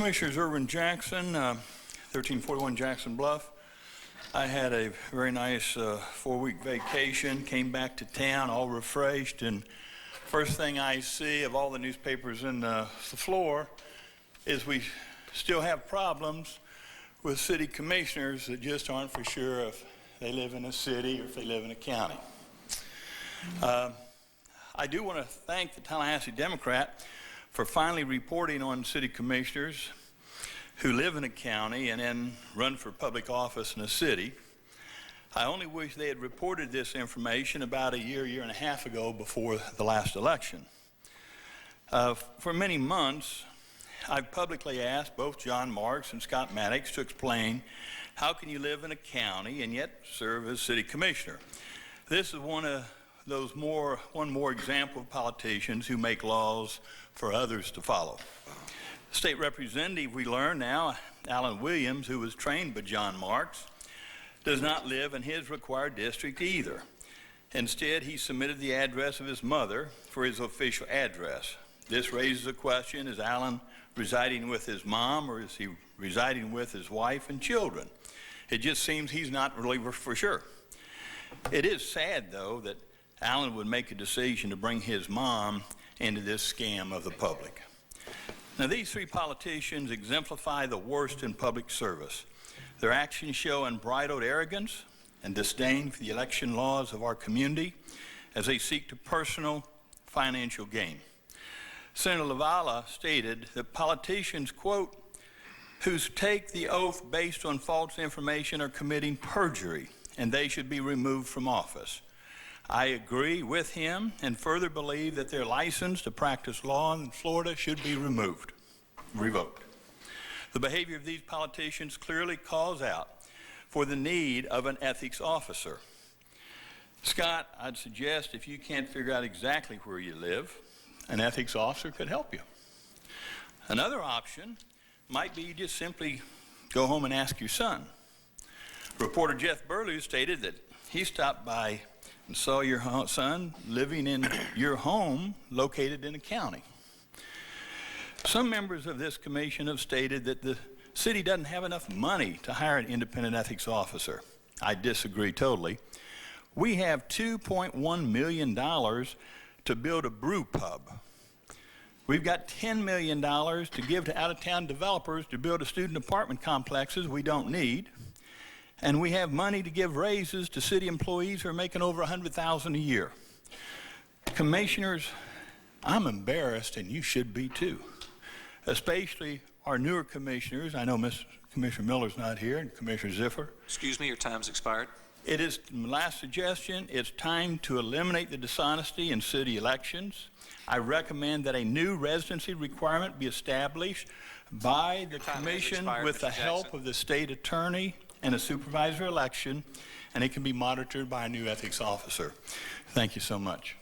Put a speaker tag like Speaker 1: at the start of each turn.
Speaker 1: Commissioners, Irwin Jackson, 1341 Jackson Bluff. I had a very nice 4-week vacation, came back to town all refreshed, and first thing I see of all the newspapers in the floor is we still have problems with city commissioners that just aren't for sure if they live in a city or if they live in a county. I do want to thank the Tallahassee Democrat for finally reporting on city commissioners who live in a county and then run for public office in a city. I only wish they had reported this information about a year and a half ago before the last election. For many months, I've publicly asked both John Marks and Scott Maddox to explain how can you live in a county and yet serve as city commissioner. This is one more example of politicians who make laws for others to follow. State representative, we learn now, Alan Williams, who was trained by John Marks, does not live in his required district either. Instead, he submitted the address of his mother for his official address. This raises a question, is Alan residing with his mom or is he residing with his wife and children? It just seems he's not really for sure. It is sad, though, that Alan would make a decision to bring his mom into this scam of the public. Now, these three politicians exemplify the worst in public service. Their actions show unbridled arrogance and disdain for the election laws of our community as they seek to personal financial gain. Senator LaValle stated that politicians, quote, who take the oath based on false information are committing perjury and they should be removed from office. I agree with him and further believe that their license to practice law in Florida should be revoked. The behavior of these politicians clearly calls out for the need of an ethics officer. Scott, I'd suggest if you can't figure out exactly where you live, an ethics officer could help you. Another option might be just simply go home and ask your son. Reporter Jeff Burlew stated that he stopped by and saw your son living in your home located in a county. Some members of this commission have stated that the city doesn't have enough money to hire an independent ethics officer. I disagree totally. We have $2.1 million to build a brew pub. We've got $10 million to give to out-of-town developers to build student apartment complexes we don't need. And we have money to give raises to city employees who are making over $100,000 a year. Commissioners, I'm embarrassed, and you should be too. Especially our newer commissioners. I know Commissioner Miller's not here, and Commissioner Ziffer.
Speaker 2: Excuse me, your time's expired.
Speaker 1: It is, my last suggestion, it's time to eliminate the dishonesty in city elections. I recommend that a new residency requirement be established by the commission with the help of the state attorney and a supervisor election, and it can be monitored by a new ethics officer. Thank you so much.